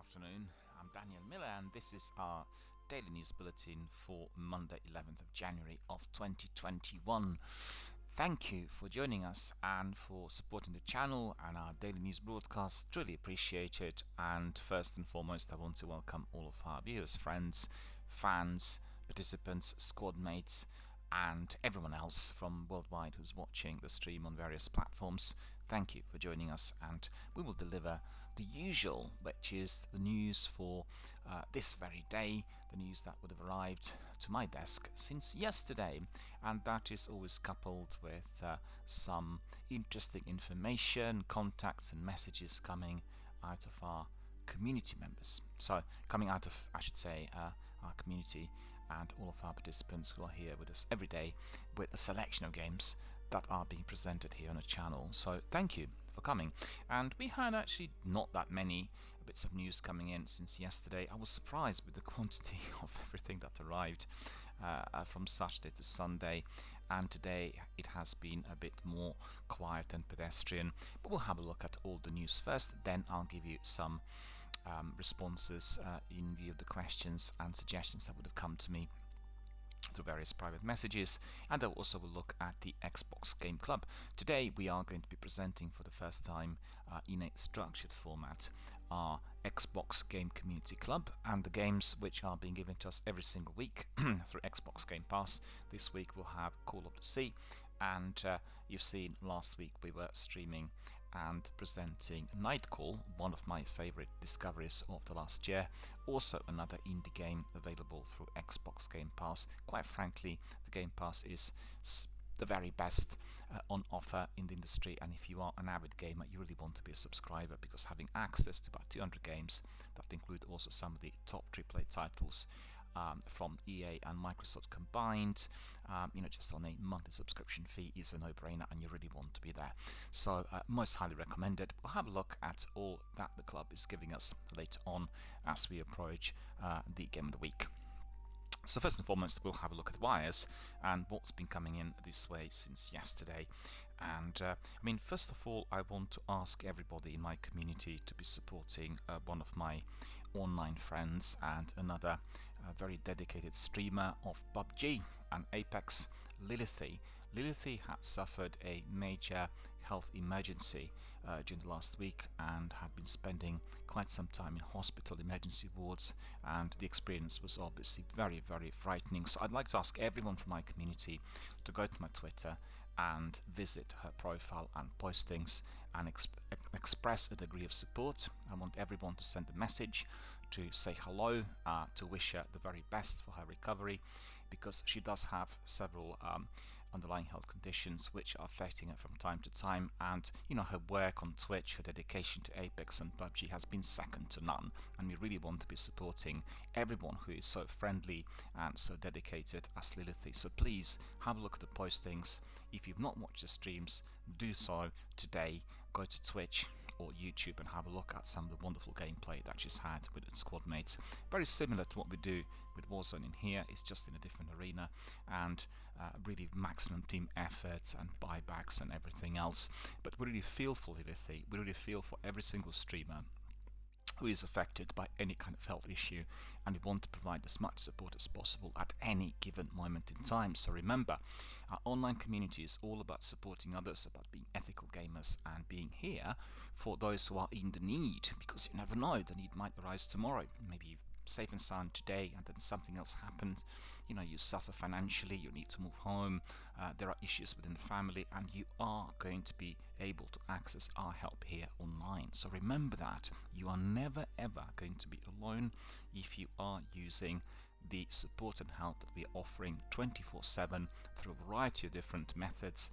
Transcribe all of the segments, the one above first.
afternoon. I'm DRBMiller and this is our daily news bulletin for Monday 11th of January of 2021. Thank you for joining us and for supporting the channel and our daily news broadcast. Truly appreciate it. And first and foremost, I want to welcome all of our viewers, friends, fans, participants, squad mates, and everyone else from worldwide who's watching the stream on various platforms. Thank you for joining us, and we will deliver the usual, which is the news for this very day, the news that would have arrived to my desk since yesterday, and that is always coupled with some interesting information, contacts and messages coming out of our community members. So coming out of, I should say, our community and all of our participants who are here with us every day with a selection of games that are being presented here on the channel. So thank you for coming. And we had actually not that many bits of news coming in since yesterday. I was surprised with the quantity of everything that arrived from Saturday to Sunday, and today it has been a bit more quiet and pedestrian, but we'll have a look at all the news first, then I'll give you some responses in view of the questions and suggestions that would have come to me through various private messages, and I also will look at the Xbox Game Club. Today we are going to be presenting for the first time in a structured format our Xbox Game Community Club and the games which are being given to us every single week through Xbox Game Pass. This week we'll have Call of the Sea, and you've seen last week we were streaming and presenting Nightcall, one of my favorite discoveries of the last year. Also another indie game available through Xbox Game Pass. Quite frankly, the Game Pass is the very best on offer in the industry, and if you are an avid gamer, you really want to be a subscriber, because having access to about 200 games that include also some of the top AAA titles from EA and Microsoft combined, just on a monthly subscription fee is a no-brainer, and you really want to be there. So most highly recommended. We'll have a look at all that the club is giving us later on as we approach the Game of the Week. So first and foremost, we'll have a look at wires and what's been coming in this way since yesterday. And first of all, I want to ask everybody in my community to be supporting one of my online friends and another very dedicated streamer of PUBG and Apex, Lilithy. Lilithy had suffered a major health emergency during the last week and had been spending quite some time in hospital emergency wards, and the experience was obviously very, very frightening. So I'd like to ask everyone from my community to go to my Twitter and visit her profile and postings and express a degree of support. I want everyone to send a message to say hello, to wish her the very best for her recovery, because she does have several underlying health conditions which are affecting her from time to time, and her work on Twitch, her dedication to Apex and PUBG has been second to none, and we really want to be supporting everyone who is so friendly and so dedicated as Lilithy. So please have a look at the postings. If you've not watched the streams, do so today. Go to Twitch or YouTube and have a look at some of the wonderful gameplay that she's had with its squad mates. Very similar to what we do with Warzone in here, it's just in a different arena, and really maximum team efforts and buybacks and everything else. But we really feel for Lilithy, we really feel for every single streamer who is affected by any kind of health issue, and we want to provide as much support as possible at any given moment in time. So remember, our online community is all about supporting others, about being ethical gamers and being here for those who are in the need, because you never know, the need might arise tomorrow. Maybe you've safe and sound today and then something else happened, you suffer financially, you need to move home, there are issues within the family, and you are going to be able to access our help here online. So remember that you are never ever going to be alone if you are using the support and help that we are offering 24/7 through a variety of different methods,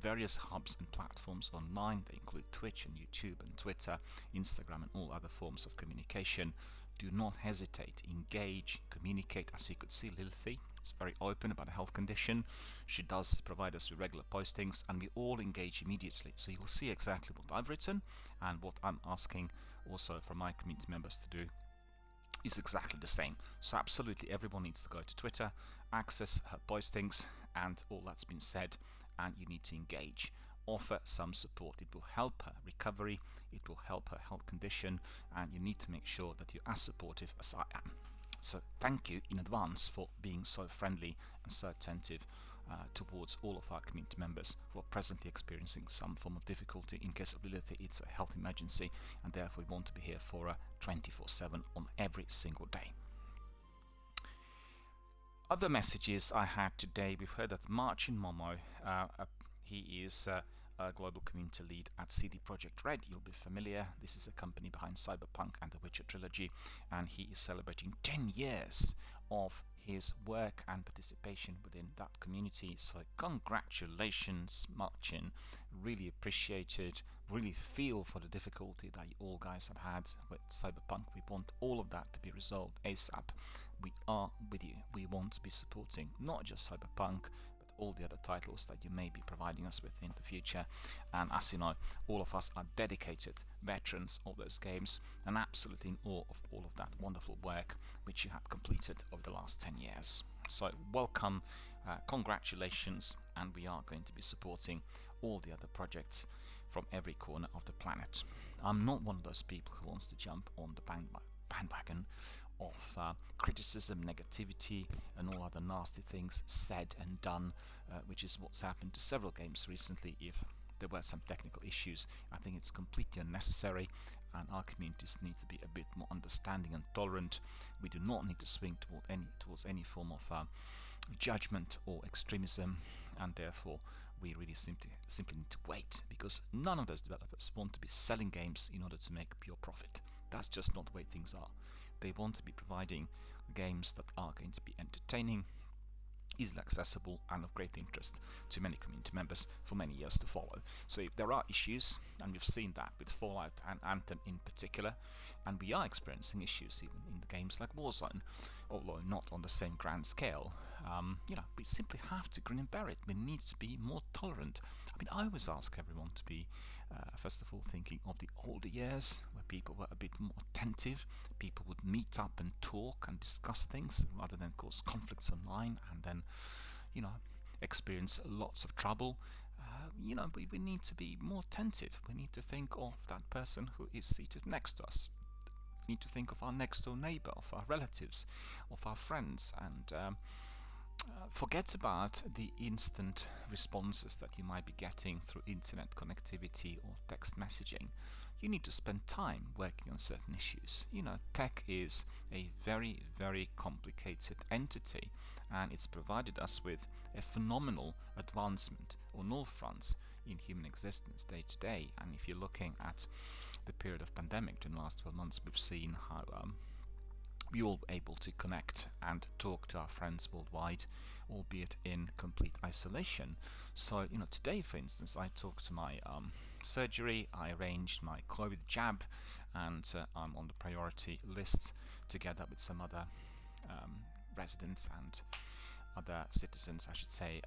various hubs and platforms online. They include Twitch and YouTube and Twitter, Instagram, and all other forms of communication. Do not hesitate, engage, communicate. As you could see, Lilithy is very open about a health condition. She does provide us with regular postings, and we all engage immediately. So you'll see exactly what I've written and what I'm asking also from my community members to do is exactly the same. So absolutely everyone needs to go to Twitter, access her postings and all that's been said, and you need to engage offer some support. It will help her recovery, it will help her health condition, and you need to make sure that you're as supportive as I am. So thank you in advance for being so friendly and so attentive towards all of our community members who are presently experiencing some form of difficulty. In case of ability, it's a health emergency, and therefore we want to be here for 24/7 on every single day. Other messages I had today, we've heard that Marcin Momo, he is a global community lead at CD Projekt Red. You'll be familiar. This is a company behind Cyberpunk and the Witcher trilogy, and he is celebrating 10 years of his work and participation within that community. So congratulations, Marcin. Really appreciate it. Really feel for the difficulty that you all guys have had with Cyberpunk. We want all of that to be resolved ASAP. We are with you. We want to be supporting not just Cyberpunk, but all the other titles that you may be providing us with in the future. And as you know, all of us are dedicated veterans of those games and absolutely in awe of all of that wonderful work which you have completed over the last 10 years. So welcome, congratulations, and we are going to be supporting all the other projects from every corner of the planet. I'm not one of those people who wants to jump on the bandwagon of criticism, negativity, and all other nasty things said and done, which is what's happened to several games recently. If there were some technical issues, I think it's completely unnecessary, and our communities need to be a bit more understanding and tolerant. We do not need to swing towards any form of judgment or extremism, and therefore we really simply need to wait, because none of those developers want to be selling games in order to make pure profit. That's just not the way things are. They want to be providing games that are going to be entertaining, easily accessible, and of great interest to many community members for many years to follow. So if there are issues, and we've seen that with Fallout and Anthem in particular, and we are experiencing issues even in the games like Warzone, although not on the same grand scale, we simply have to grin and bear it. We need to be more tolerant. I mean, I always ask everyone to be, first of all, thinking of the older years, where people were a bit more attentive, people would meet up and talk and discuss things, rather than cause conflicts online and then, experience lots of trouble. We need to be more attentive. We need to think of that person who is seated next to us. We need to think of our next door neighbor, of our relatives, of our friends, and forget about the instant responses that you might be getting through internet connectivity or text messaging. You need to spend time working on certain issues. Tech is a very, very complicated entity, and it's provided us with a phenomenal advancement on all fronts in human existence day to day. And if you're looking at the period of pandemic during the last 12 months, we've seen how we all able to connect and talk to our friends worldwide, albeit in complete isolation. So, today, for instance, I talked to my surgery, I arranged my COVID jab, and I'm on the priority list together with some other residents and other citizens, I should say,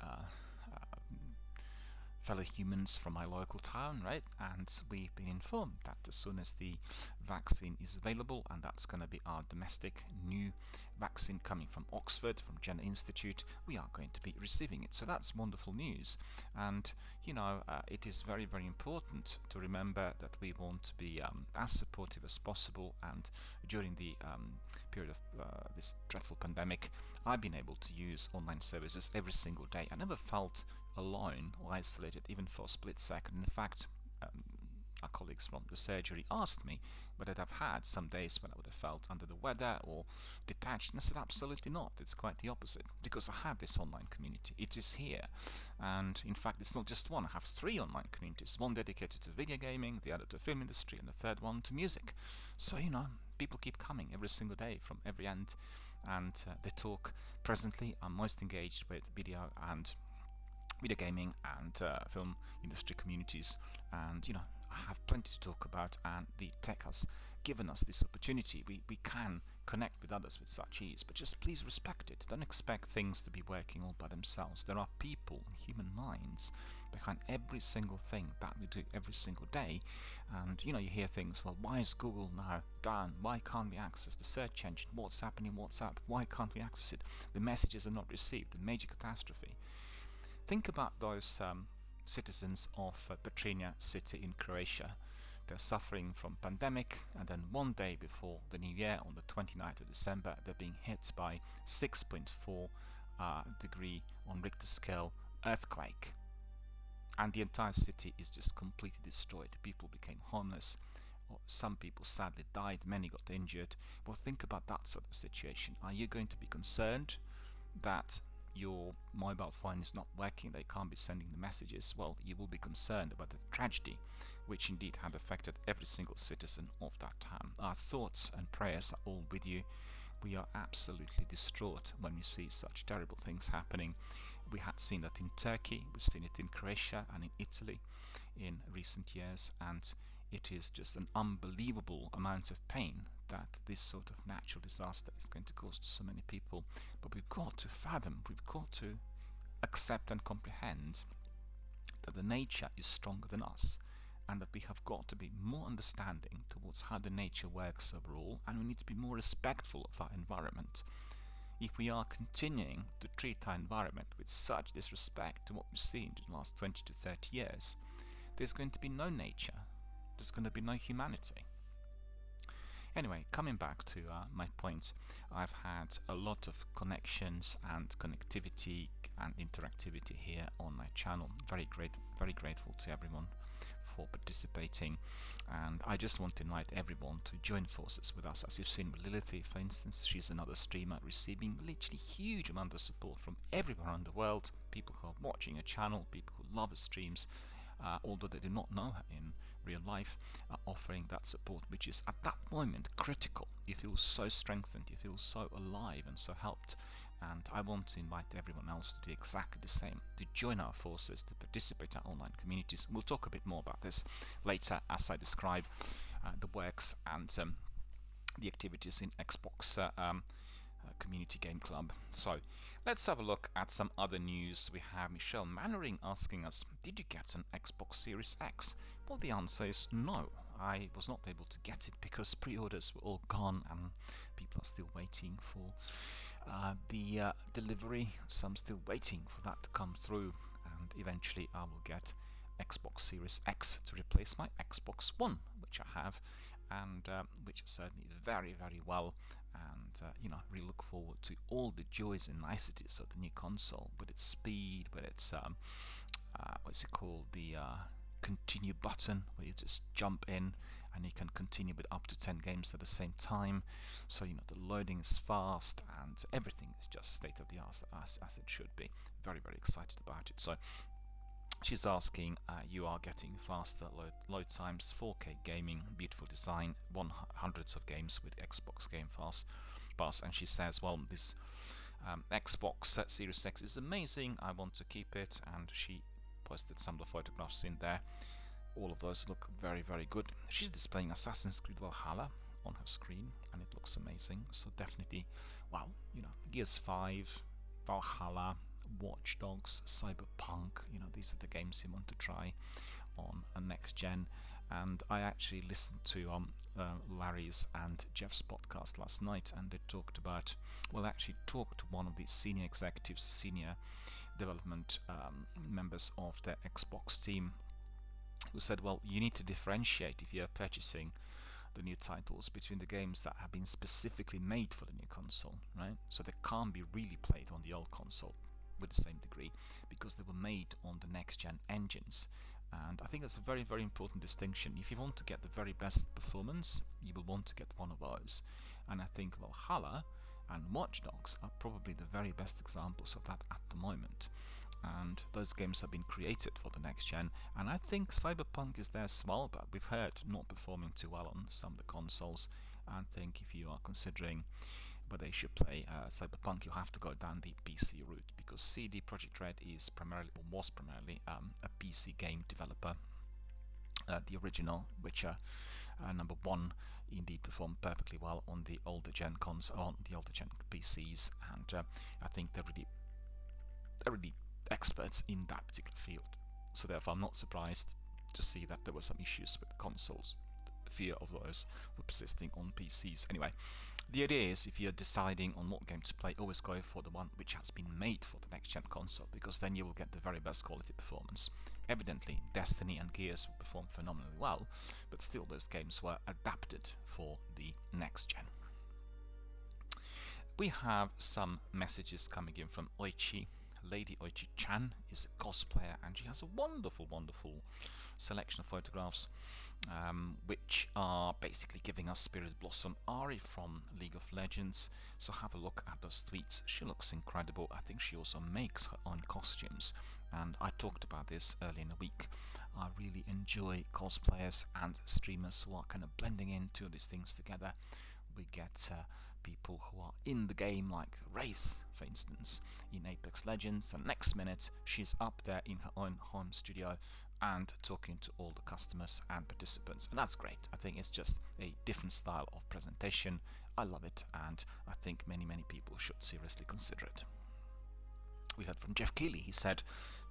fellow humans from my local town, right? And we've been informed that as soon as the vaccine is available, and that's going to be our domestic new vaccine coming from Oxford, from Jenner Institute, we are going to be receiving it. So that's wonderful news. And it is very, very important to remember that we want to be as supportive as possible. And during the period of this dreadful pandemic, I've been able to use online services every single day. I never felt alone or isolated, even for a split second. In fact, our colleagues from the surgery asked me whether I've had some days when I would have felt under the weather or detached, and I said absolutely not. It's quite the opposite, because I have this online community. It is here, and in fact it's not just one. I have 3 online communities, one dedicated to video gaming, the other to film industry, and the third one to music. So people keep coming every single day from every end, and they talk. Presently I'm most engaged with video gaming and film industry communities, and I have plenty to talk about, and the tech has given us this opportunity. We can connect with others with such ease, but just please respect it. Don't expect things to be working all by themselves. There are people, human minds, behind every single thing that we do every single day. And you hear things, well, why is Google now down? Why can't we access the search engine? What's happening in WhatsApp? Why can't we access it? The messages are not received. A major catastrophe. Think about those citizens of Petrinja city in Croatia. They're suffering from pandemic, and then one day before the new year, on the 29th of December, they're being hit by 6.4 degree on Richter scale earthquake. And the entire city is just completely destroyed. People became homeless. Some people sadly died, many got injured. Well, think about that sort of situation. Are you going to be concerned that your mobile phone is not working, they can't be sending the messages? Well, you will be concerned about the tragedy which indeed had affected every single citizen of that town. Our thoughts and prayers are all with you. We are absolutely distraught when we see such terrible things happening. We had seen that in Turkey, we've seen it in Croatia and in Italy in recent years, and it is just an unbelievable amount of pain that this sort of natural disaster is going to cause to so many people. But we've got to fathom, we've got to accept and comprehend that the nature is stronger than us, and that we have got to be more understanding towards how the nature works overall, and we need to be more respectful of our environment. If we are continuing to treat our environment with such disrespect to what we've seen in the last 20 to 30 years, there's going to be no nature, there's going to be no humanity. Anyway, coming back to my point, I've had a lot of connections and connectivity and interactivity here on my channel. Very grateful to everyone for participating, and I just want to invite everyone to join forces with us. As you've seen with Lilith, for instance, she's another streamer receiving literally huge amount of support from everywhere around the world. People who are watching her channel, people who love her streams, although they do not know her in real life, are offering that support, which is at that moment critical. You feel so strengthened, you feel so alive and so helped, and I want to invite everyone else to do exactly the same, to join our forces, to participate in our online communities. We'll talk a bit more about this later as I describe the works and the activities in Xbox Community Game Club. So let's have a look at some other news. We have Michelle Mannering asking us, did you get an Xbox Series X? Well, the answer is no. I was not able to get it because pre-orders were all gone and people are still waiting for the delivery, so I'm still waiting for that to come through, and eventually I will get Xbox Series X to replace my Xbox One, which I have, and which served me very well, and really look forward to all the joys and niceties of the new console, with its speed, with its what's it called, the continue button, where you just jump in and you can continue with up to 10 games at the same time. So the loading is fast and everything is just state of the art as it should be. Very excited about it. So she's asking, you are getting faster load times, 4K gaming, beautiful design, hundreds of games with Xbox Game Pass, and she says, well, this Xbox Series X is amazing, I want to keep it, and she posted some of the photographs in there. All of those look very good. She's displaying Assassin's Creed Valhalla on her screen, and it looks amazing. So definitely, wow, Gears 5, Valhalla, Watch Dogs, Cyberpunk, these are the games you want to try on a next gen. And I actually listened to Larry's and Jeff's podcast last night, and they talked about, talked to one of the senior executives, senior development members of the Xbox team, who said, well, you need to differentiate if you're purchasing the new titles between the games that have been specifically made for the new console, right? So they can't be really played on the old console with the same degree, because they were made on the next gen engines. And I think that's a very important distinction. If you want to get the very best performance, you will want to get one of those. And I think Valhalla and Watch Dogs are probably the very best examples of that at the moment. And those games have been created for the next gen, and I think Cyberpunk is there as well, but we've heard not performing too well on some of the consoles. I think if you are considering whether you should play Cyberpunk, you'll have to go down the PC route, because CD Projekt Red is primarily, or was primarily, a PC game developer. The original Witcher number 1 indeed performed perfectly well on the older gen PCs, and I think they're really experts in that particular field. So therefore I'm not surprised to see that there were some issues with the consoles. Fear of those were persisting on PCs. Anyway, the idea is, if you're deciding on what game to play, always go for the one which has been made for the next gen console, because then you will get the very best quality performance. Evidently, Destiny and Gears performed phenomenally well, but still those games were adapted for the next gen. We have some messages coming in from Oichi. Lady Oichi-chan is a cosplayer, and she has a wonderful, wonderful selection of photographs, which are basically giving us Spirit Blossom Ari from League of Legends. So have a look at those tweets. She looks incredible. I think she also makes her own costumes, and I talked about this early in the week. I really enjoy cosplayers and streamers who are kind of blending into these things together. We get people who are in the game, like Wraith, for instance, in Apex Legends, and next minute she's up there in her own home studio and talking to all the customers and participants, and that's great. I think it's just a different style of presentation. I love it, and I think many people should seriously consider it. We heard from Jeff Keighley. He said,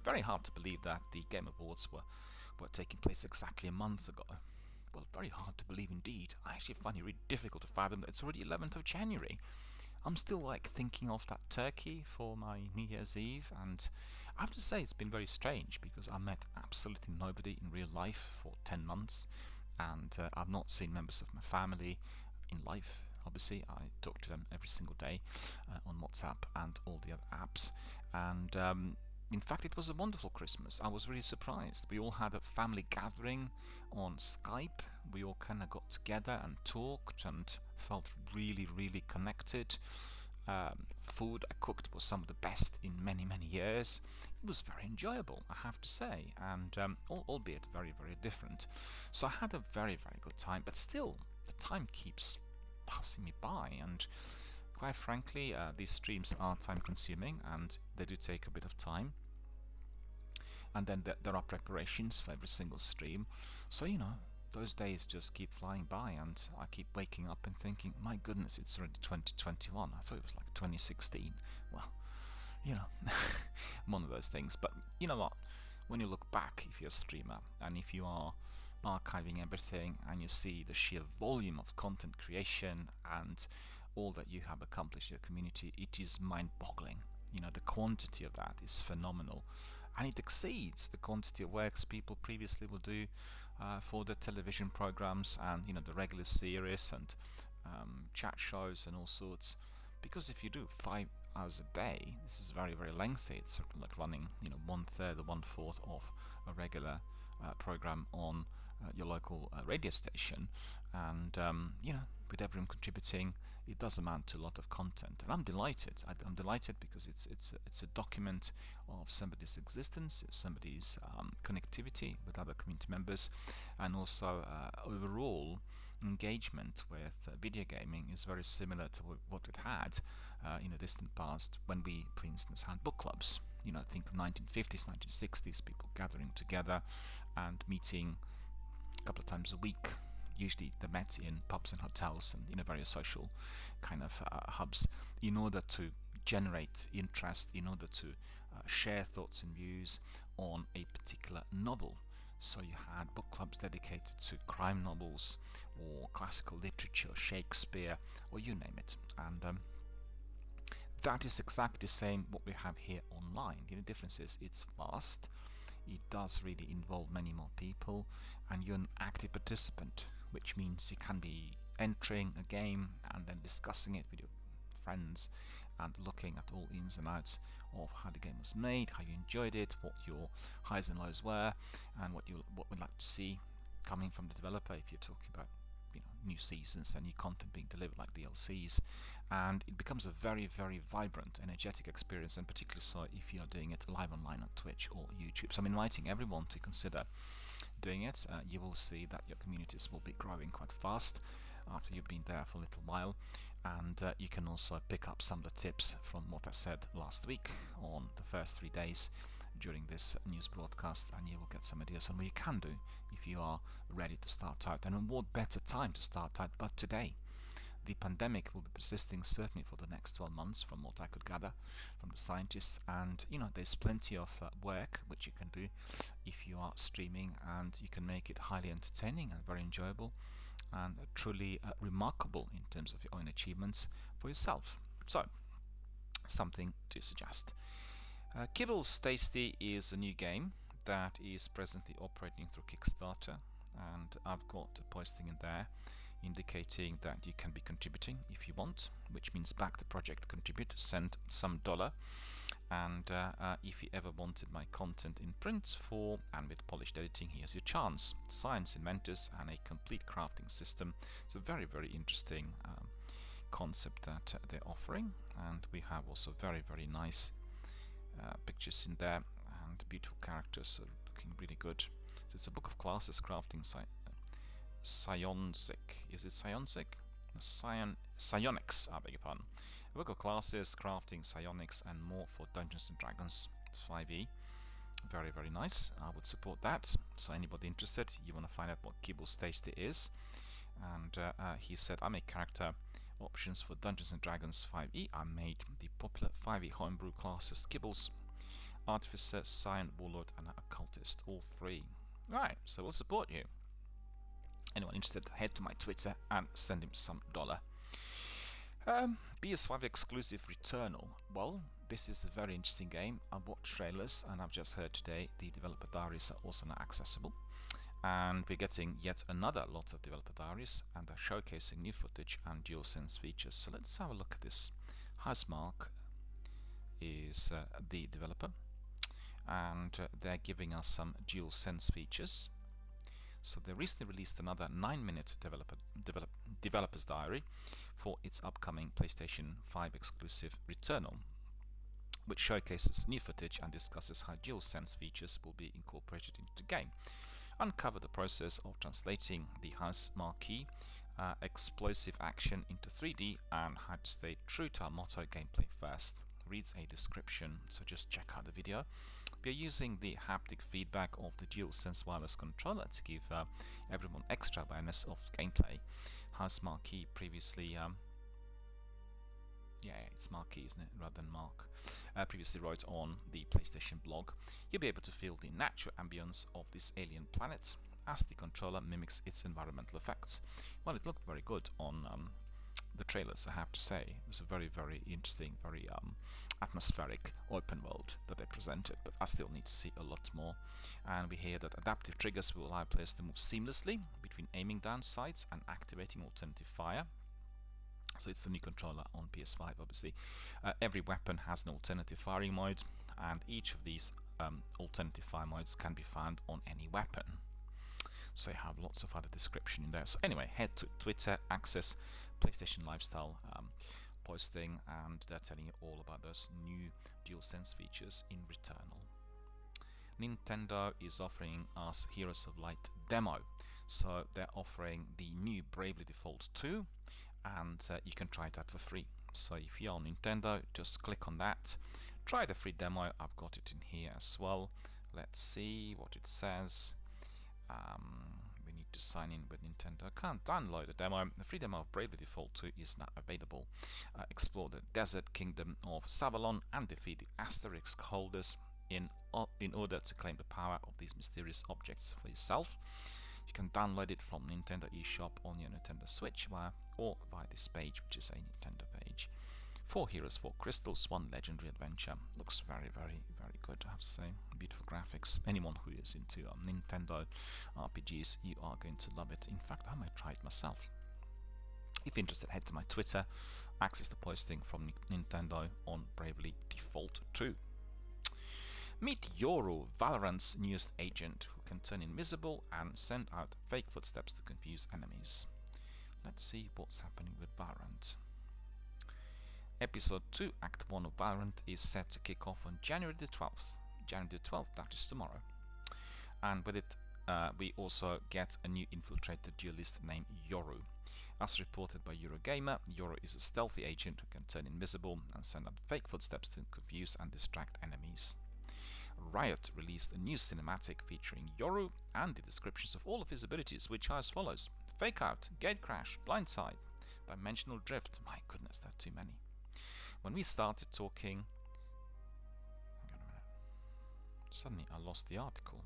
very hard to believe that the Game Awards were taking place exactly a month ago. Well, very hard to believe indeed. I actually find it really difficult to fathom that it's already 11th of January. I'm still like thinking of that turkey for my New Year's Eve, and I have to say it's been very strange because I met absolutely nobody in real life for 10 months, and I've not seen members of my family in life. Obviously, I talk to them every single day on WhatsApp and all the other apps, and in fact, it was a wonderful Christmas. I was really surprised. We all had a family gathering on Skype. We all kind of got together and talked and felt really connected. Food I cooked was some of the best in many years. It was very enjoyable, I have to say, and albeit very different. So I had a very good time, but still, the time keeps passing me by, and quite frankly, these streams are time consuming and they do take a bit of time. And then there are preparations for every single stream. So, those days just keep flying by, and I keep waking up and thinking, my goodness, it's already 2021. I thought it was like 2016. Well, one of those things. But you know what? When you look back, if you're a streamer, and if you are archiving everything, and you see the sheer volume of content creation and all that you have accomplished in your community, it is mind-boggling. The quantity of that is phenomenal, and it exceeds the quantity of works people previously would do for the television programs and the regular series and chat shows and all sorts. Because if you do 5 hours a day, this is very lengthy. It's sort of like running 1/3 or 1/4 of a regular program on your local radio station, and with everyone contributing, it does amount to a lot of content, and I'm delighted. I'm delighted because it's a document of somebody's existence, somebody's connectivity with other community members, and also overall engagement with video gaming is very similar to what it had in the distant past when we, for instance, had book clubs. Think of 1950s, 1960s, people gathering together and meeting a couple of times a week. Usually they met in pubs and hotels and various social kind of hubs in order to generate interest, in order to share thoughts and views on a particular novel. So you had book clubs dedicated to crime novels or classical literature, Shakespeare, or you name it. And that is exactly the same what we have here online. The difference is it's fast, it does really involve many more people, and you're an active participant, which means you can be entering a game and then discussing it with your friends and looking at all ins and outs of how the game was made, how you enjoyed it, what your highs and lows were, and what we'd like to see coming from the developer if you're talking about new seasons and new content being delivered like DLCs. And it becomes a very vibrant, energetic experience, and particularly so if you're doing it live online on Twitch or YouTube. So I'm inviting everyone to consider doing it. You will see that your communities will be growing quite fast after you've been there for a little while, and you can also pick up some of the tips from what I said last week on the first 3 days during this news broadcast, and you will get some ideas on what you can do if you are ready to start out. And what better time to start out but today? The pandemic will be persisting certainly for the next 12 months from what I could gather from the scientists, and there's plenty of work which you can do if you are streaming, and you can make it highly entertaining and very enjoyable and truly remarkable in terms of your own achievements for yourself. So, something to suggest. Kibbles Tasty is a new game that is presently operating through Kickstarter, and I've got a posting in there indicating that you can be contributing if you want, which means back the project, contribute, send some dollar. And if you ever wanted my content in print for and with polished editing, here's your chance. Science inventors and a complete crafting system. It's a very, very interesting concept that they're offering, and we have also very, very nice pictures in there and beautiful characters looking really good. So it's a book of classes, crafting psionics. Is it psionics? Psionics, I beg your pardon. A book of classes, crafting, psionics, and more for Dungeons and Dragons 5e. Very, very nice. I would support that. So anybody interested, you want to find out what Kibble's Tasty is. And he said, I make character options for Dungeons and Dragons 5e. I made the popular 5e homebrew classes Kibbles, Artificer, Scion, Warlord, and Occultist. All three. Right, so we'll support you. Anyone interested, head to my Twitter and send him some dollar. PS5 exclusive Returnal. Well, this is a very interesting game. I've watched trailers and I've just heard today the developer diaries are also now accessible. And we're getting yet another lot of developer diaries, and they're showcasing new footage and DualSense features. So let's have a look at this. Housemarque is the developer, and they're giving us some DualSense features. So they recently released another 9-minute developer's diary for its upcoming PlayStation 5 exclusive Returnal, which showcases new footage and discusses how DualSense features will be incorporated into the game. Uncover the process of translating the Housemarque explosive action into 3D and how to stay true to our motto, gameplay first. Reads a description, so just check out the video. We are using the haptic feedback of the DualSense wireless controller to give everyone extra awareness of gameplay. Housemarque previously it's Marquee, isn't it, rather than Mark. Previously wrote on the PlayStation blog, you'll be able to feel the natural ambience of this alien planet as the controller mimics its environmental effects. Well, it looked very good on the trailers, I have to say. It was a very, very interesting, very atmospheric open world that they presented, but I still need to see a lot more. And we hear that adaptive triggers will allow players to move seamlessly between aiming down sights and activating alternative fire. So it's the new controller on PS5, obviously. Every weapon has an alternative firing mode, and each of these alternative fire modes can be found on any weapon. So you have lots of other description in there. So anyway, head to Twitter, access PlayStation Lifestyle posting, and they're telling you all about those new DualSense features in Returnal. Nintendo is offering us Heroes of Light demo. So they're offering the new Bravely Default 2, and you can try that for free. So if you're on Nintendo, just click on that, try the free demo. I've got it in here as well. Let's see what it says. We need to sign in with Nintendo. I can't download the demo. The free demo of Bravely Default 2 is now available. Explore the desert kingdom of Savalon and defeat the asterisk holders in order to claim the power of these mysterious objects for yourself. You can download it from Nintendo eShop on your Nintendo Switch or via this page, which is a Nintendo page. 4 heroes, 4 crystals, 1 legendary adventure. Looks very, very, very good, I have to say. Beautiful graphics. Anyone who is into Nintendo RPGs, you are going to love it. In fact, I might try it myself. If you're interested, head to my Twitter, access the posting from Nintendo on Bravely Default 2. Meet Yoru, Valorant's newest agent, who can turn invisible and send out fake footsteps to confuse enemies. Let's see what's happening with Valorant. Episode 2, Act 1 of Valorant is set to kick off on January the 12th. January the 12th, that is tomorrow. And with it, we also get a new infiltrator duelist named Yoru. As reported by Eurogamer, Yoru is a stealthy agent who can turn invisible and send out fake footsteps to confuse and distract enemies. Riot released a new cinematic featuring Yoru and the descriptions of all of his abilities, which are as follows: Fake Out, Gate Crash, Blindside, Dimensional Drift. My goodness, there are too many. When we started talking... Hang on a minute. Suddenly I lost the article.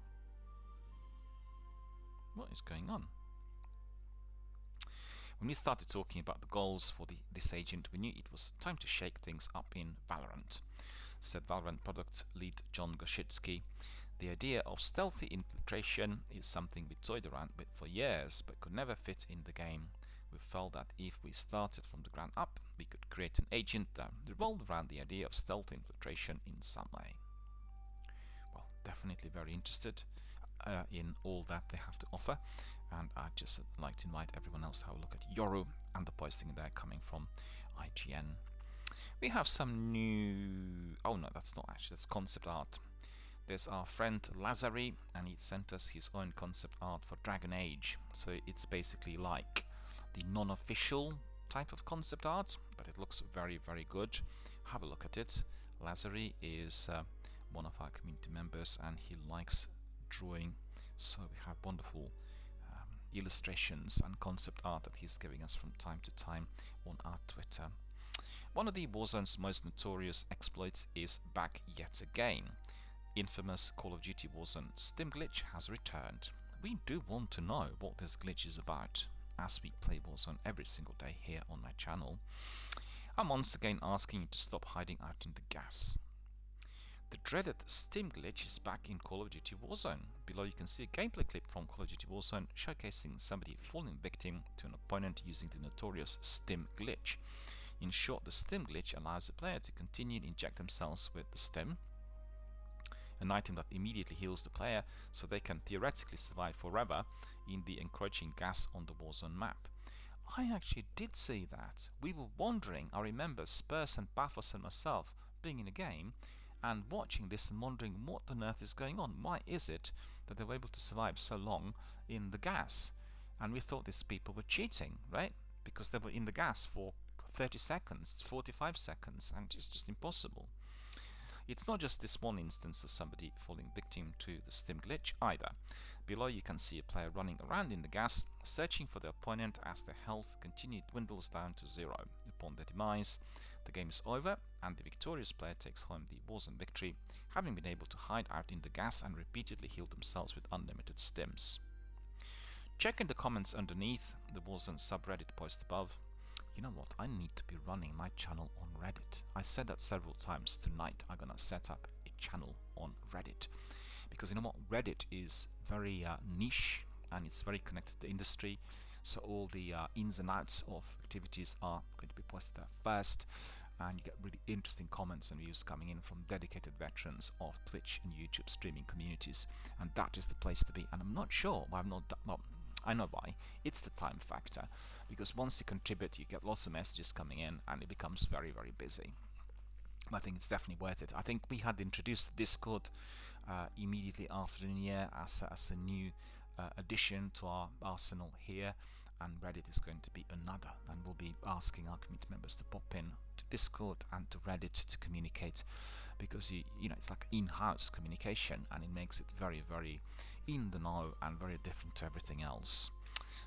What is going on? When we started talking about the goals for this agent, we knew it was time to shake things up in Valorant, said Valorant product lead John Goshitsky. The idea of stealthy infiltration is something we toyed around with for years but could never fit in the game. We felt that if we started from the ground up, we could create an agent that revolved around the idea of stealth infiltration in some way. Well, definitely very interested in all that they have to offer, and I'd just like to invite everyone else to have a look at Yoru and the posting there coming from IGN. We have some new... oh no, that's not actually, that's concept art. There's our friend Lazari, and he sent us his own concept art for Dragon Age. So it's basically like the non-official type of concept art, but it looks very, very good. Have a look at it. Lazari is one of our community members, and he likes drawing. So we have wonderful illustrations and concept art that he's giving us from time to time on our Twitter. One of the Warzone's most notorious exploits is back yet again. Infamous Call of Duty Warzone Stim glitch has returned. We do want to know what this glitch is about, as we play Warzone every single day here on my channel. I'm once again asking you to stop hiding out in the gas. The dreaded Stim glitch is back in Call of Duty Warzone. Below you can see a gameplay clip from Call of Duty Warzone showcasing somebody falling victim to an opponent using the notorious Stim glitch. In short, the Stim glitch allows the player to continue to inject themselves with the Stim, an item that immediately heals the player so they can theoretically survive forever in the encroaching gas on the Warzone map. I actually did see that. We were wondering, I remember Spurs and Paphos and myself being in a game and watching this and wondering what on earth is going on. Why is it that they were able to survive so long in the gas? And we thought these people were cheating, right? Because they were in the gas for 30 seconds, 45 seconds, and it's just impossible. It's not just this one instance of somebody falling victim to the Stim glitch either. Below you can see a player running around in the gas, searching for their opponent as their health continually dwindles down to zero. Upon their demise, the game is over and the victorious player takes home the Warzone victory, having been able to hide out in the gas and repeatedly heal themselves with unlimited stims. Checking the comments underneath the Warzone subreddit post above. You know what, I need to be running my channel on Reddit. I said that several times. Tonight I'm gonna set up a channel on Reddit, because you know what, Reddit is very niche and it's very connected to the industry, so all the ins and outs of activities are going to be posted there first, and you get really interesting comments and views coming in from dedicated veterans of Twitch and YouTube streaming communities, and that is the place to be. And I'm not sure why I've not done, well, I know why. It's the time factor, because once you contribute you get lots of messages coming in and it becomes very, very busy. I think it's definitely worth it. I think we had introduced Discord immediately after the new year as a new addition to our arsenal here, and Reddit is going to be another, and we'll be asking our community members to pop in to Discord and to Reddit to communicate, because you know, it's like in-house communication and it makes it very, very in the know and very different to everything else.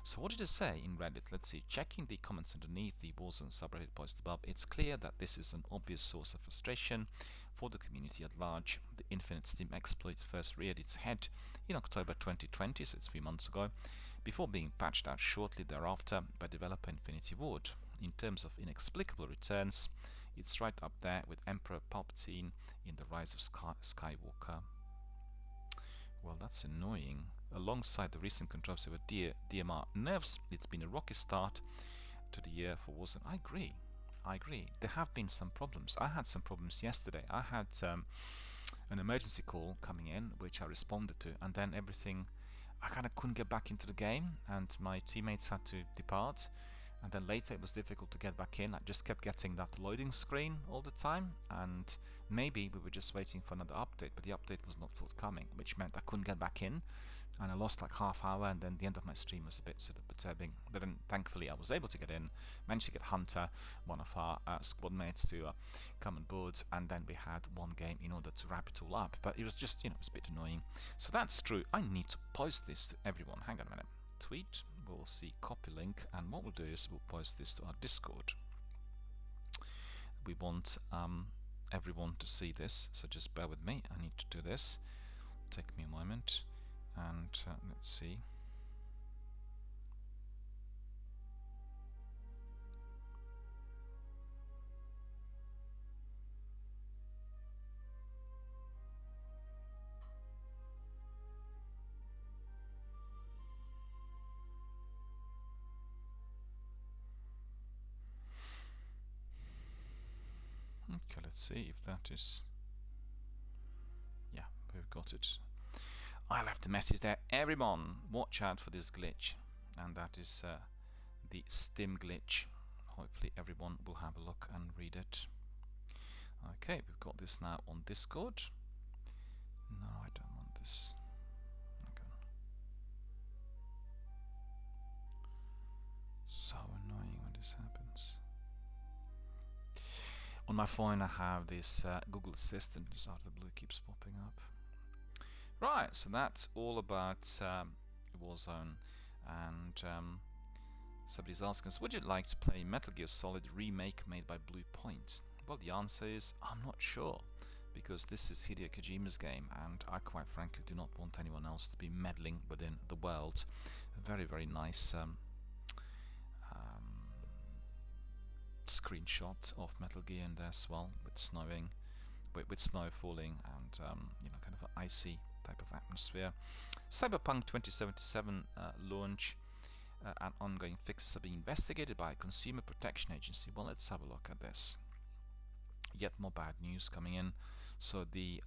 So what did it say in Reddit? Let's see. Checking the comments underneath the Warzone subreddit post above, it's clear that this is an obvious source of frustration for the community at large. The Infinite Stim exploit first reared its head in October 2020, so it's 3 months ago, before being patched out shortly thereafter by developer Infinity Ward. In terms of inexplicable returns, it's right up there with Emperor Palpatine in The Rise of Skywalker. Well, that's annoying. Alongside the recent controversy with DMR nerfs, it's been a rocky start to the year for Warzone. I agree. There have been some problems. I had some problems yesterday. I had an emergency call coming in, which I responded to, and then everything, I kind of couldn't get back into the game, and my teammates had to depart. And then later it was difficult to get back in. I just kept getting that loading screen all the time, and maybe we were just waiting for another update, but the update was not forthcoming, which meant I couldn't get back in, and I lost like half hour, and then the end of my stream was a bit sort of perturbing. But then thankfully I was able to get in, managed to get Hunter, one of our squad mates, to come on board, and then we had one game in order to wrap it all up. But it was just, you know, it was a bit annoying. So that's true. I need to post this to everyone. Hang on a minute. Tweet, we'll see copy link, and what we'll do is we'll post this to our Discord. We want everyone to see this, so just bear with me. I need to do this. Take me a moment, and let's see. Okay, let's see if that is... Yeah, we've got it. I left a message there. Everyone, watch out for this glitch. And that is the Stim glitch. Hopefully everyone will have a look and read it. Okay, we've got this now on Discord. No, I don't want this. Okay. So annoying when this happens. On my phone I have this Google Assistant just out of the blue keeps popping up. Right, so that's all about Warzone, and somebody's asking us, would you like to play Metal Gear Solid Remake made by Blue Point? Well, the answer is I'm not sure, because this is Hideo Kojima's game and I quite frankly do not want anyone else to be meddling within the world. A very, very nice screenshot of Metal Gear in there as well, with snowing, with snow falling, and you know, kind of an icy type of atmosphere. Cyberpunk 2077 launch and ongoing fixes are being investigated by a Consumer Protection Agency. Well, let's have a look at this. Yet more bad news coming in. So the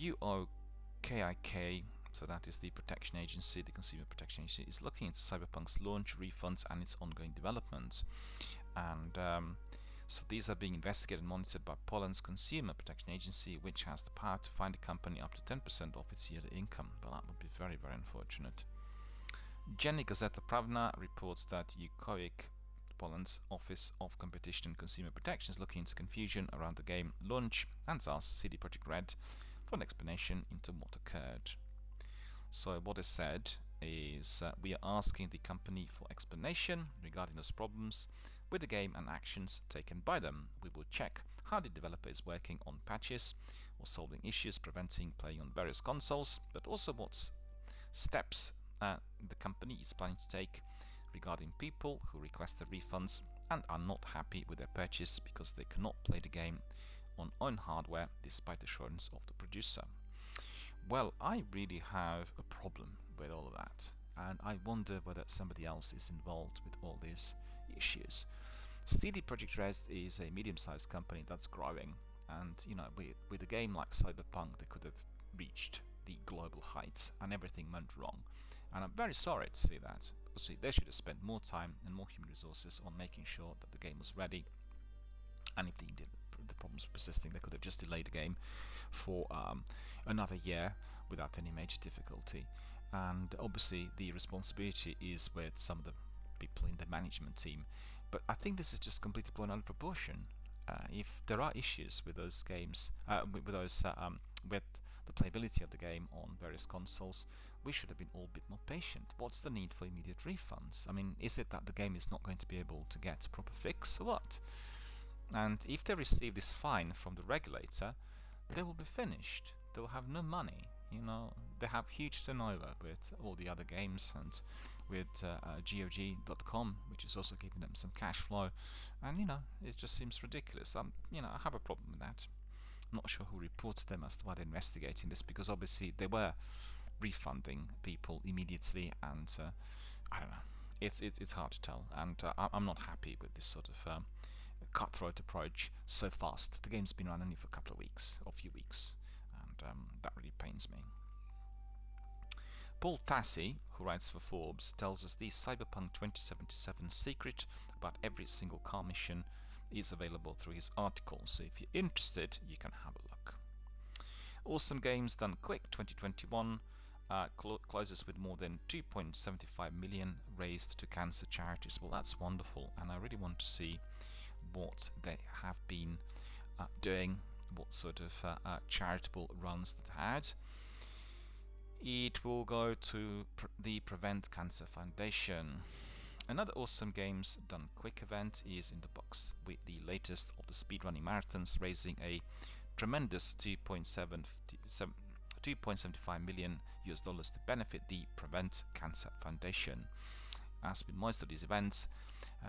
UOKIK, so that is the protection agency, the Consumer Protection Agency, is looking into Cyberpunk's launch, refunds and its ongoing development. And so these are being investigated and monitored by Poland's Consumer Protection Agency, which has the power to fine the company up to 10% of its yearly income. Well, that would be very, very unfortunate. Jenny Gazeta Prawna reports that UKOIK, Poland's Office of Competition and Consumer Protection, is looking into confusion around the game launch and asks CD Projekt Red for an explanation into what occurred. So what is said is we are asking the company for explanation regarding those problems with the game and actions taken by them. We will check how the developer is working on patches or solving issues preventing playing on various consoles, but also what steps the company is planning to take regarding people who request the refunds and are not happy with their purchase because they cannot play the game on own hardware despite assurance of the producer. Well, I really have a problem with all of that, and I wonder whether somebody else is involved with all these issues. CD Projekt Red is a medium-sized company that's growing, and you know, with a game like Cyberpunk, they could have reached the global heights, and everything went wrong. And I'm very sorry to see that. Obviously, they should have spent more time and more human resources on making sure that the game was ready. And if the problems were persisting, they could have just delayed the game for another year without any major difficulty. And obviously, the responsibility is with some of the people in the management team. But I think this is just completely blown out of proportion. If there are issues with those games, with the playability of the game on various consoles, we should have been all a bit more patient. What's the need for immediate refunds? I mean, is it that the game is not going to be able to get a proper fix or what? And if they receive this fine from the regulator, they will be finished. They will have no money. You know, they have huge turnover with all the other games and with GOG.com, which is also giving them some cash flow. And you know, it just seems ridiculous. You know, I have a problem with that. I'm not sure who reported them as to why they're investigating this, because obviously they were refunding people immediately, and I don't know. It's hard to tell, and I'm not happy with this sort of cutthroat approach so fast. The game's been running for a couple of weeks, or a few weeks, and that really pains me. Paul Tassi, who writes for Forbes, tells us the Cyberpunk 2077 secret about every single car mission is available through his article, so if you're interested, you can have a look. Awesome Games Done Quick 2021 closes with more than 2.75 million raised to cancer charities. Well, that's wonderful, and I really want to see what they have been doing, what sort of charitable runs that had. It will go to the Prevent Cancer Foundation. Another Awesome Games Done Quick event is in the box, with the latest of the speedrunning marathons raising a tremendous $2.75 million to benefit the Prevent Cancer Foundation. As with most of these events,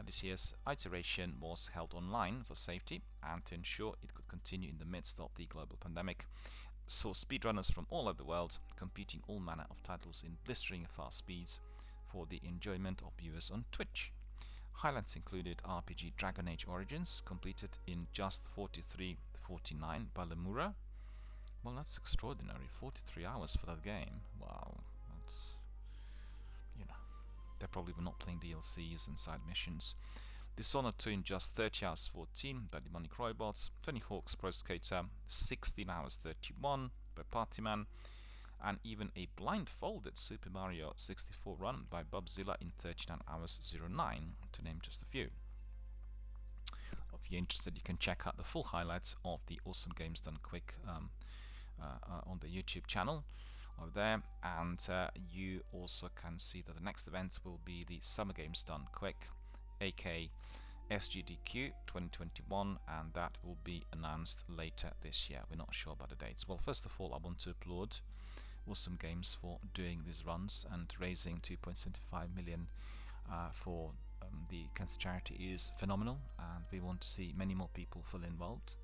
this year's iteration was held online for safety and to ensure it could continue in the midst of the global pandemic. Saw speedrunners from all over the world competing all manner of titles in blistering fast speeds for the enjoyment of viewers on Twitch. Highlights included RPG Dragon Age Origins, completed in just 43:49 by Lemura. Well, that's extraordinary. 43 hours for that game. Wow. That's, you know, they probably were not playing DLCs and side missions. Dishonored 2 in just 30 hours 14 by Demonic Robots. Tony Hawk's Pro Skater 16 hours 31 by Partyman. And even a blindfolded Super Mario 64 run by Bobzilla in 39 hours 09, to name just a few. If you're interested, you can check out the full highlights of the Awesome Games Done Quick on the YouTube channel over there, and you also can see that the next event will be the Summer Games Done Quick, aka SGDQ 2021, and that will be announced later this year. We're not sure about the dates. Well, first of all, I want to applaud Awesome Games for doing these runs, and raising 2.75 million for the cancer charity is phenomenal, and we want to see many more people fully involved.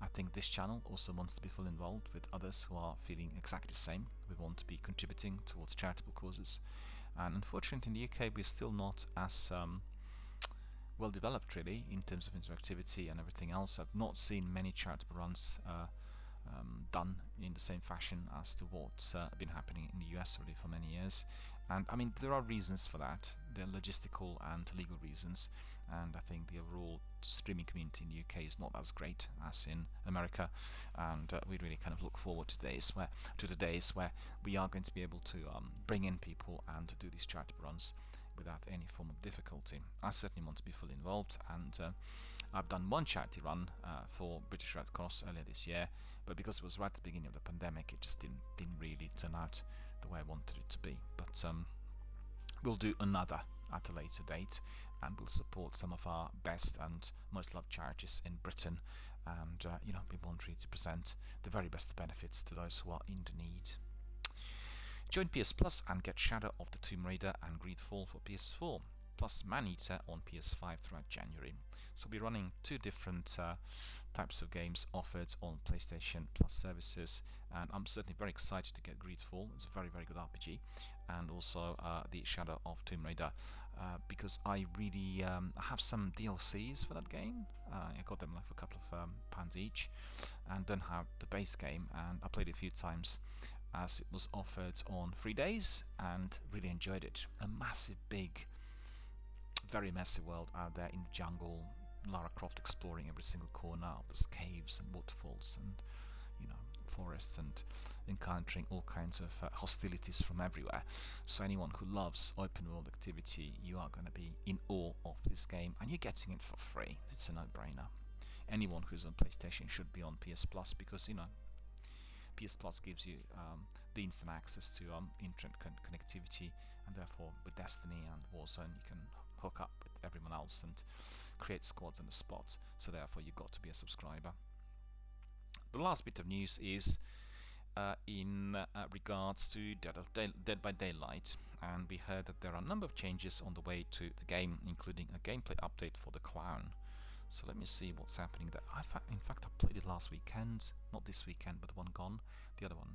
I think this channel also wants to be fully involved with others who are feeling exactly the same. We want to be contributing towards charitable causes, and unfortunately in the UK we're still not as well developed really in terms of interactivity and everything else. I've not seen many charitable runs done in the same fashion as to what's been happening in the US already for many years. And I mean, there are reasons for that. They're logistical and legal reasons, and I think the overall streaming community in the UK is not as great as in America, and we really kind of look forward to the days where we are going to be able to bring in people and to do these charitable runs without any form of difficulty. I certainly want to be fully involved, and I've done one charity run for British Red Cross earlier this year, but because it was right at the beginning of the pandemic, it just didn't really turn out the way I wanted it to be. But we'll do another at a later date, and we'll support some of our best and most loved charities in Britain, and you know, we want really to present the very best benefits to those who are in the need. Join PS Plus and get Shadow of the Tomb Raider and Greedfall for PS4, plus Maneater on PS5 throughout January. So we're running two different types of games offered on PlayStation Plus services, and I'm certainly very excited to get Greedfall. It's a very, very good RPG, and also the Shadow of Tomb Raider, because I really have some DLCs for that game. I got them like for a couple of pounds each, and don't have the base game, and I played it a few times as it was offered on 3 days, and really enjoyed it. A massive, big, very messy world out there in the jungle. Lara Croft exploring every single corner of those caves and waterfalls and, you know, forests, and encountering all kinds of hostilities from everywhere. So anyone who loves open world activity, you are going to be in awe of this game, and you're getting it for free. It's a no-brainer. Anyone who's on PlayStation should be on PS Plus, because, you know, PS Plus gives you the instant access to internet connectivity, and therefore with Destiny and Warzone you can hook up with everyone else and create squads on the spot. So therefore you've got to be a subscriber. The last bit of news is in regards to Dead by Daylight, and we heard that there are a number of changes on the way to the game, including a gameplay update for the clown. So let me see what's happening there. In fact, I played it last weekend, not this weekend, but the one gone, the other one,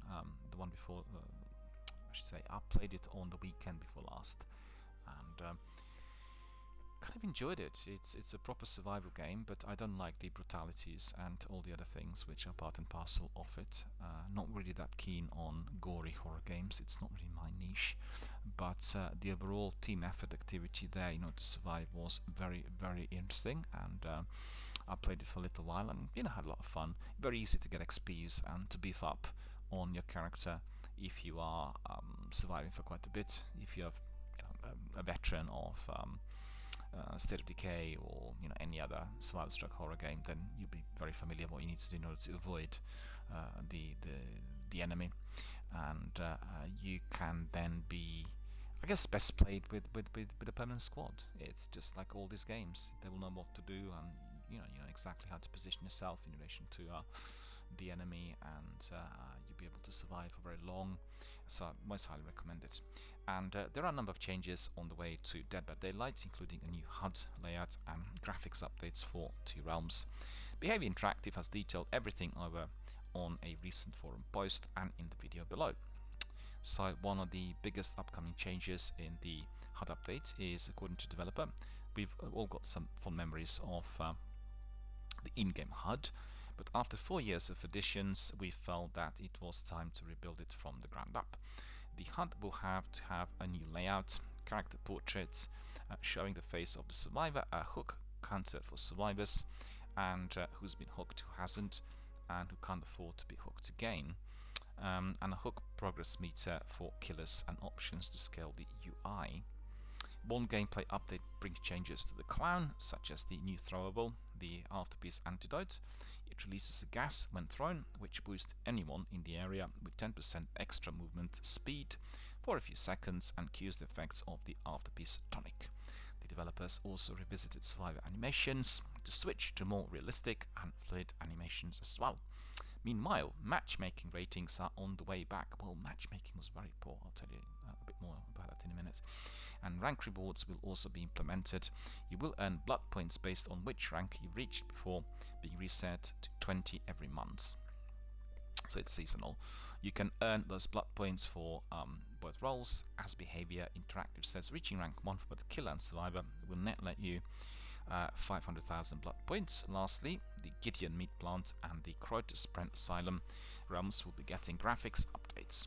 the one before, I should say. I played it on the weekend before last, and kind of enjoyed it. It's a proper survival game, but I don't like the brutalities and all the other things which are part and parcel of it. Not really that keen on gory horror games. It's not really my niche, but the overall team effort activity there, you know, to survive was very, very interesting, and I played it for a little while, and you know, had a lot of fun. Very easy to get XPs and to beef up on your character if you are surviving for quite a bit. If you're, you know, a veteran of State of Decay or, you know, any other survival struck horror game, then you'll be very familiar what you need to do in order to avoid the enemy, and you can then be, I guess, best played with a permanent squad. It's just like all these games. They will know what to do, and you know exactly how to position yourself in relation to the enemy, and you'll be able to survive for very long. So I most highly recommend it. And there are a number of changes on the way to Dead by Daylight, including a new HUD layout and graphics updates for 2 realms. Behavior Interactive has detailed everything over on a recent forum post and in the video below. So one of the biggest upcoming changes in the HUD update is, according to developer, we've all got some fond memories of the in-game HUD, but after 4 years of additions, we felt that it was time to rebuild it from the ground up. The HUD will have to have a new layout, character portraits showing the face of the survivor, a hook counter for survivors, and who's been hooked, who hasn't, and who can't afford to be hooked again, and a hook progress meter for killers and options to scale the UI. One gameplay update brings changes to the clown, such as the new throwable, the afterpiece antidote. It releases a gas when thrown, which boosts anyone in the area with 10% extra movement speed for a few seconds and cues the effects of the afterpiece tonic. The developers also revisited survivor animations to switch to more realistic and fluid animations as well. Meanwhile, matchmaking ratings are on the way back. Well, matchmaking was very poor, I'll tell you a bit more about that in a minute. And rank rewards will also be implemented. You will earn blood points based on which rank you reached before being reset to 20 every month. So it's seasonal. You can earn those blood points for both roles. As Behavior Interactive says, reaching rank 1 for both Killer and Survivor will net let you 500,000 blood points. Lastly, the Gideon Meat Plant and the Crotus Brent Asylum realms will be getting graphics updates.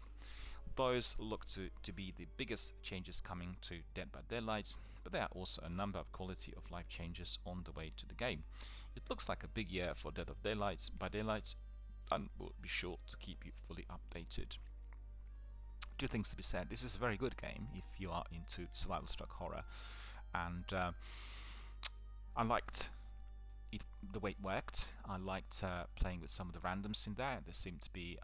Those look to be the biggest changes coming to Dead by Daylight, but there are also a number of quality of life changes on the way to the game. It looks like a big year for Dead by Daylight, and we'll be sure to keep you fully updated. Two things to be said: this is a very good game if you are into survival stroke horror, and I liked it, the way it worked. I liked playing with some of the randoms in there. They seemed to be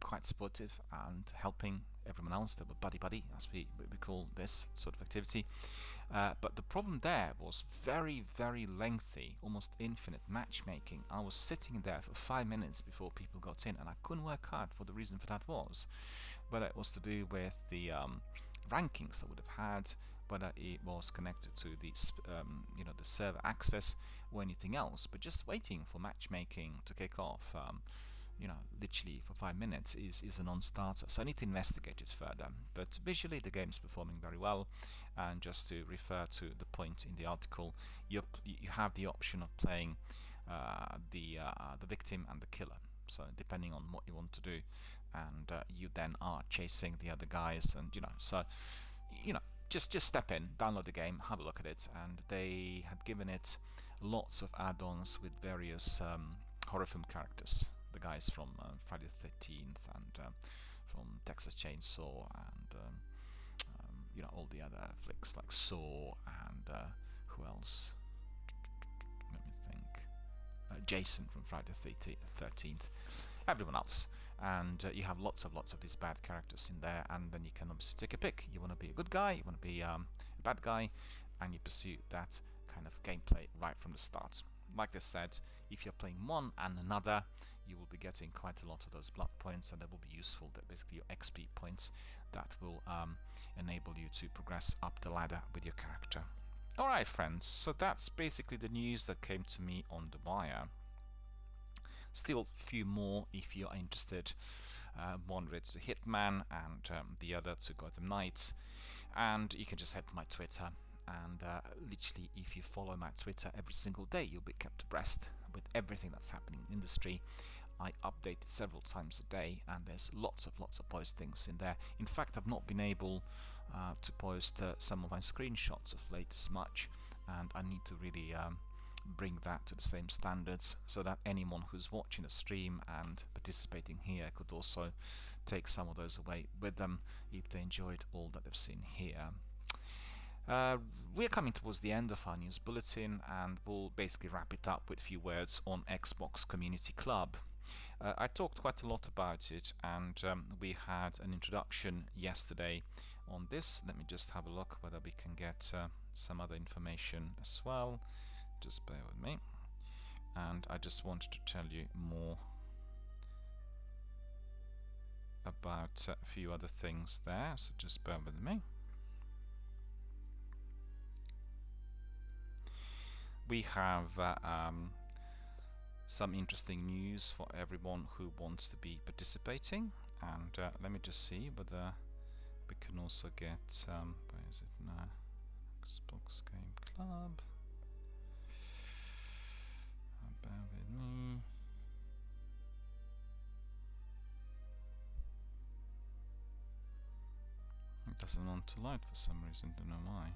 quite supportive and helping everyone else. They were buddy, as we call this sort of activity. But the problem there was very, very lengthy, almost infinite matchmaking. I was sitting there for 5 minutes before people got in, and I couldn't work out what the reason for that was. Whether it was to do with the rankings I would have had, whether it was connected to the the server access or anything else. But just waiting for matchmaking to kick off, literally for 5 minutes is a non-starter. So I need to investigate it further. But visually the game's performing very well, and just to refer to the point in the article, you have the option of playing the victim and the killer. So depending on what you want to do, and you then are chasing the other guys, and just step in, download the game, have a look at it. And they had given it lots of add-ons with various horror film characters. The guys from Friday the 13th and from Texas Chainsaw and all the other flicks like Saw and who else? Let me think. Jason from Friday the 13th. Everyone else. And you have lots of these bad characters in there, and then you can obviously take a pick. You want to be a good guy, you want to be a bad guy, and you pursue that kind of gameplay right from the start. Like I said, if you're playing one and another, you will be getting quite a lot of those blood points, and that will be useful. They're basically your XP points that will enable you to progress up the ladder with your character. Alright friends, so that's basically the news that came to me on the wire. Still a few more if you are interested. One relates to Hitman, and the other to Gotham Knights. And you can just head to my Twitter, and literally if you follow my Twitter every single day, you'll be kept abreast with everything that's happening in the industry. I update it several times a day, and there's lots of postings in there. In fact, I've not been able to post some of my screenshots of late as much, and I need to really bring that to the same standards, so that anyone who's watching the stream and participating here could also take some of those away with them if they enjoyed all that they've seen here. We're coming towards the end of our news bulletin, and we'll basically wrap it up with a few words on Xbox Community Club. I talked quite a lot about it, and we had an introduction yesterday on this. Let me just have a look whether we can get some other information as well. Just bear with me. And I just wanted to tell you more about a few other things there, so just bear with me. We have some interesting news for everyone who wants to be participating, and let me just see whether we can also get where is it now? Xbox Game Club. Bear with me. It doesn't want to load for some reason, don't know why.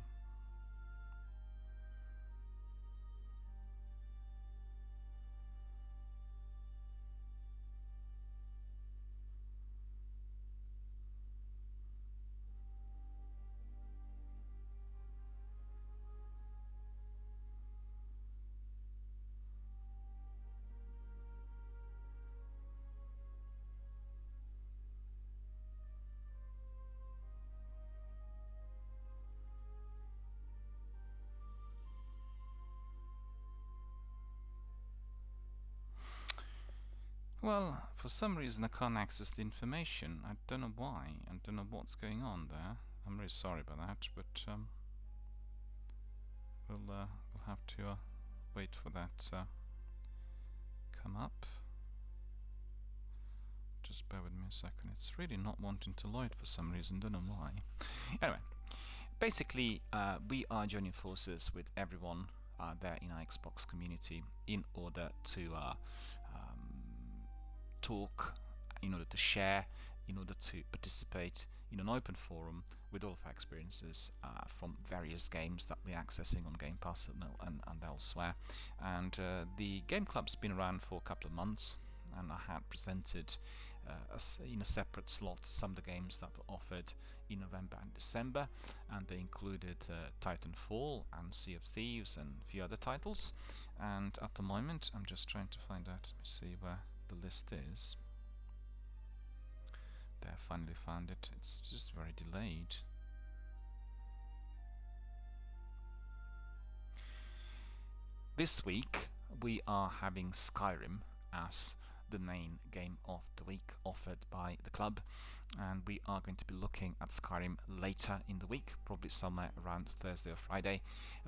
Well, for some reason I can't access the information. I don't know why. I don't know what's going on there. I'm really sorry about that, but we'll have to wait for that come up. Just bear with me a second. It's really not wanting to load for some reason. Don't know why. Anyway, basically we are joining forces with everyone there in our Xbox community in order to talk, in order to share, in order to participate in an open forum with all of our experiences from various games that we're accessing on Game Pass and elsewhere. And the Game Club's been around for a couple of months, and I had presented in a separate slot some of the games that were offered in November and December, and they included Titanfall and Sea of Thieves and a few other titles. And at the moment I'm just trying to find out, let me see where the list is. There, I finally found it. It's just very delayed. This week we are having Skyrim as the main game of the week offered by the club, and we are going to be looking at Skyrim later in the week, probably somewhere around Thursday or Friday.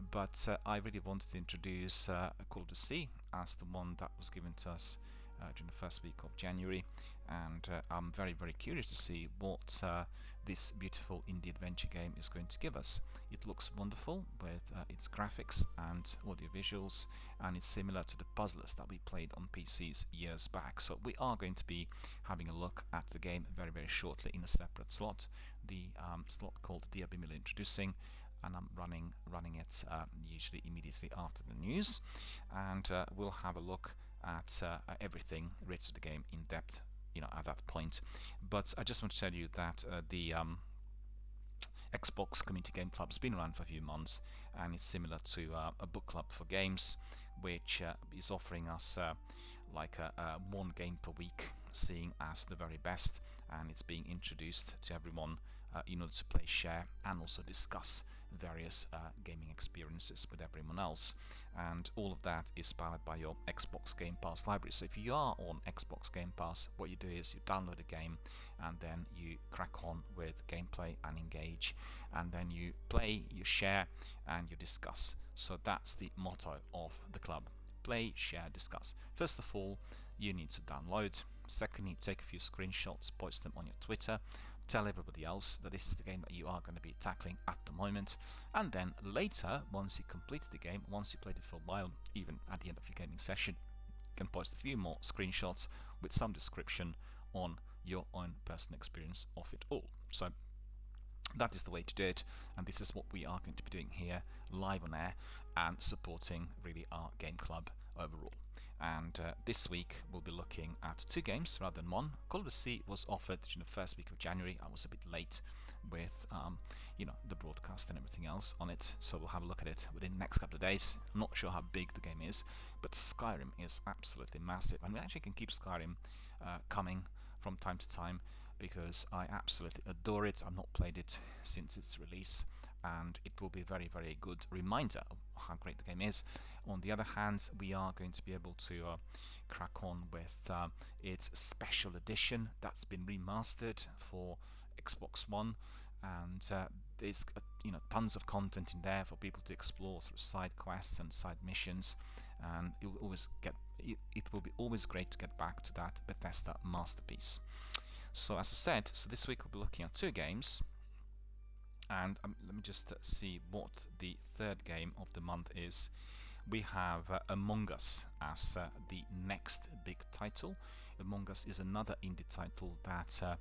But I really wanted to introduce Call of the Sea as the one that was given to us during the first week of January, and I'm very curious to see what this beautiful indie adventure game is going to give us. It looks wonderful with its graphics and audio visuals, and it's similar to the puzzlers that we played on PCs years back. So we are going to be having a look at the game very shortly in a separate slot, the slot called DRBMiller Introducing, and I'm running it usually immediately after the news, and we'll have a look at everything related to the game in depth, at that point. But I just want to tell you that the Xbox Community Game Club has been around for a few months, and it's similar to a book club for games, which is offering us like one game per week, seeing as the very best, and it's being introduced to everyone in order to play, share, and also discuss various gaming experiences with everyone else. And all of that is powered by your Xbox Game Pass library. So if you are on Xbox Game Pass, what you do is you download a game, and then you crack on with gameplay and engage, and then you play, you share, and you discuss. So that's the motto of the club: play, share, discuss. First of all, you need to download. Secondly, take a few screenshots, post them on your Twitter, tell everybody else that this is the game that you are going to be tackling at the moment. And then later, once you complete the game, once you played it for a while, even at the end of your gaming session, you can post a few more screenshots with some description on your own personal experience of it all. So that is the way to do it, and this is what we are going to be doing here live on air and supporting really our game club overall. And this week we'll be looking at two games rather than one. Call of the Sea was offered in the first week of January. I was a bit late with the broadcast and everything else on it, so we'll have a look at it within the next couple of days. I'm not sure how big the game is, but Skyrim is absolutely massive, and we actually can keep Skyrim coming from time to time because I absolutely adore it. I've not played it since its release, and it will be a very good reminder of how great the game is. On the other hand, we are going to be able to crack on with its special edition that's been remastered for Xbox One, and there's tons of content in there for people to explore through side quests and side missions, and it will be always great to get back to that Bethesda masterpiece. So as I said, this week we'll be looking at two games. And let me just see what the third game of the month is. We have Among Us as the next big title. Among Us is another indie title that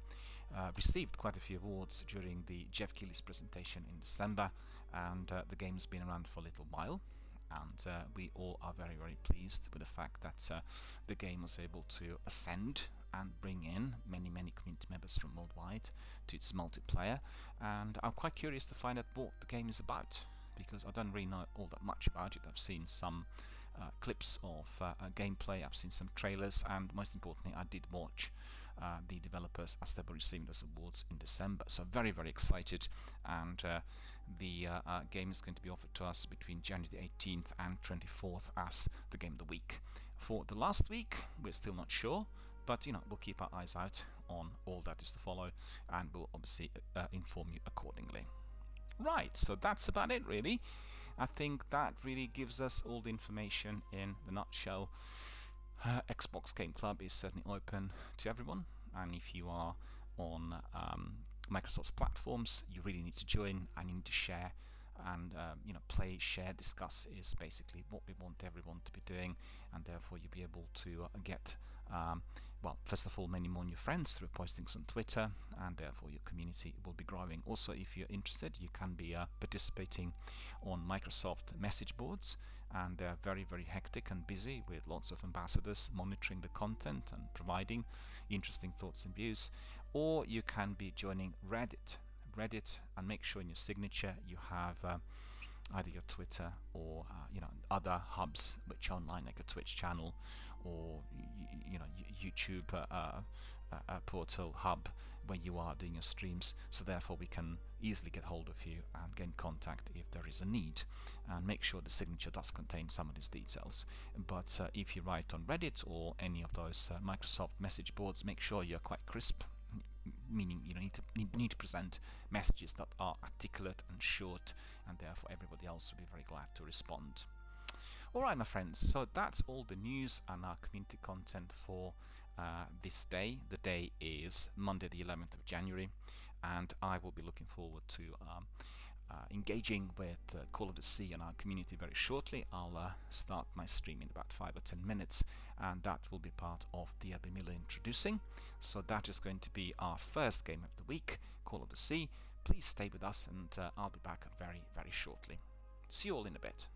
received quite a few awards during the Jeff Keighley's presentation in December, and the game's been around for a little while. And we all are very, very pleased with the fact that the game was able to ascend and bring in many, many community members from worldwide to its multiplayer. And I'm quite curious to find out what the game is about, because I don't really know all that much about it. I've seen some clips of gameplay, I've seen some trailers, and most importantly, I did watch the developers as they were receiving those awards in December. So very, very excited, and the game is going to be offered to us between January the 18th and 24th as the game of the week. For the last week, we're still not sure, but we'll keep our eyes out on all that is to follow, and we'll obviously inform you accordingly. Right, so that's about it really. I think that really gives us all the information in the nutshell. Xbox Game Club is certainly open to everyone, and if you are on Microsoft's platforms, you really need to join and you need to share and play, share, discuss is basically what we want everyone to be doing, and therefore you'll be able to get well, first of all, many more new friends through postings on Twitter, and therefore your community will be growing. Also, if you're interested, you can be participating on Microsoft message boards, and they're very, very hectic and busy with lots of ambassadors monitoring the content and providing interesting thoughts and views. Or you can be joining Reddit, and make sure in your signature you have either your Twitter or other hubs which are online, like a Twitch channel or YouTube portal hub where you are doing your streams, so therefore we can easily get hold of you and get in contact if there is a need, and make sure the signature does contain some of these details. But if you write on Reddit or any of those Microsoft message boards, make sure you're quite crisp, meaning you need to present messages that are articulate and short, and therefore everybody else will be very glad to respond. Alright, my friends, so that's all the news and our community content for this day. The day is Monday the 11th of January, and I will be looking forward to engaging with Call of the Sea and our community very shortly. I'll start my stream in about 5 or 10 minutes, and that will be part of DRBMiller introducing. So that is going to be our first game of the week, Call of the Sea. Please stay with us, and I'll be back very, very shortly. See you all in a bit.